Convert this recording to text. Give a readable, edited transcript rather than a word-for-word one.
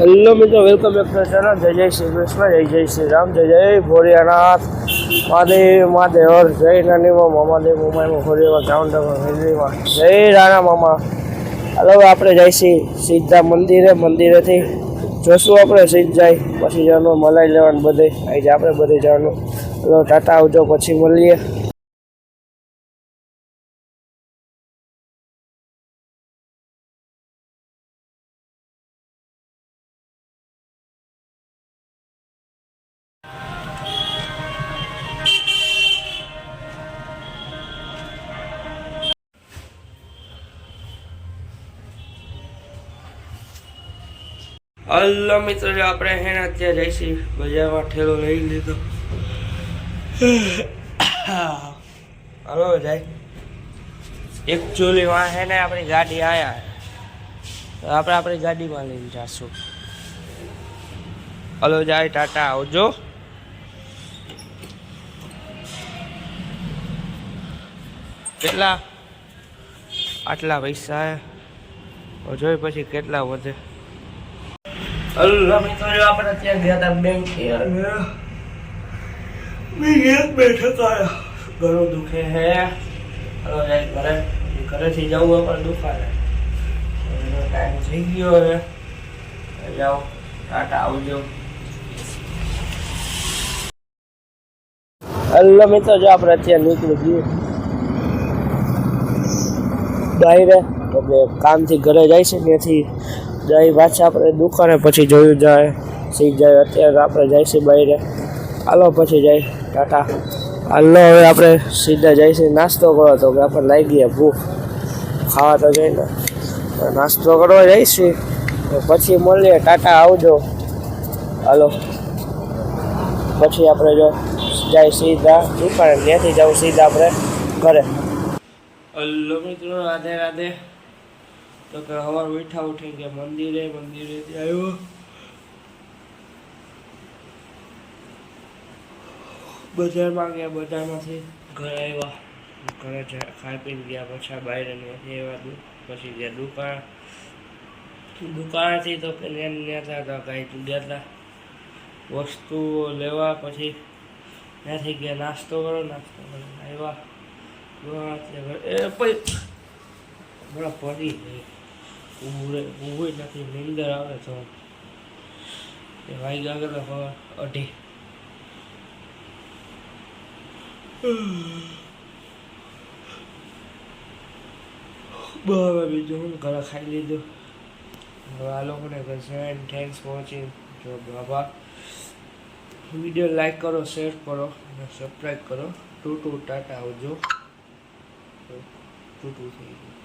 Hello મિત્રો, welcome back to channel. જય જય શ્રી કૃષ્ણ, જય જય શ્રી રામ, જય જય ભોળિયાનાથ, મહાદેવ મહાદેવ, જય નાની મામા મહાદેવ મુંબઈમાં ભોળિયામાં જામનગર દિલ્હીમાં જય રાણા મામા. હાલો આપણે જઈશી સીધા મંદિરેથી જોશું આપણે સીધ જાય પછી જવાનું મલાઈ લેવાનું બધે આવી જાય આપણે બધે જવાનું. હલો ટાટા આવજો, પછી મળીએ. હલો મિત્રો, જો આપણે હે ને અત્યારે જઈશી બજારમાં, ઠેલો લઈ લીધો. હલો જાય એકચ્યુઅલીમાં હે ને આપણી ગાડી આવ્યા તો આપણે આપણી ગાડીમાં લઈને જઈશું. હલો જાય, ટાટા આવજો. કેટલા આટલા પૈસા જોઈ પછી કેટલા વધે. હલો મિત્રો, જો આપણે અત્યારે ગયા હતા બેંકે, બેઠા હતા, ઘણું દુખે હે. હલો જાય ઘરેથી જવું આપણે દુકાને, ટાઈમ થઈ ગયો હવે. જાઓ, ટાટા આવજો. હલો મિત્રો, જો આપણે અત્યારે નીકળી ગયું બહાર, આપણે કામથી ઘરે જાય છે ત્યાંથી જાય પાછા આપણે દુકાને, પછી જોયું જાય સીધ જાય. અત્યારે આપણે જઈશું બહાર. હાલો પછી જાય, ટાટા. હાલો હવે આપણે સીધા જઈશું નાસ્તો કરો, તો કે આપણે લાગી ગયા ભૂખ, ખાવા તો જઈને નાસ્તો કરવા જઈશું પછી મળીએ. ટાટા આવજો. હાલો પછી આપણે જો જાય સીધા દુકાને, ત્યાંથી જવું સીધા આપણે ઘરે. હલો મિત્રો, રાધે રાધે. તો કે સવાર ઉઠી ગયા મંદિરેથી આવ્યો. બજારમાં ગયા, બજારમાંથી ઘરે આવ્યા, ઘરે ખાઈ પીને ગયા, પછી બહાર ત્યાંથી આવ્યા, પછી ગયા દુકાનેથી તો કે કંઈ ગયા હતા વસ્તુઓ લેવા, પછી ત્યાંથી ગયા નાસ્તો કરીને આવ્યા. બરાબર પડી ગઈ, ઊભું નથી, નીંદર આવે તો વાગી ગયા 2:30. બરાબર બીજું હું ઘરે ખાઈ લીધું. હવે આ લોકોને કહેશે થેન્ક્સ ફોર વોચિંગ. જો બાબા, વિડીયો લાઈક કરો, શેર કરો અને સબસ્ક્રાઈબ કરો. ટુ ટાટા આવજો. ટુ થઈ ગયું.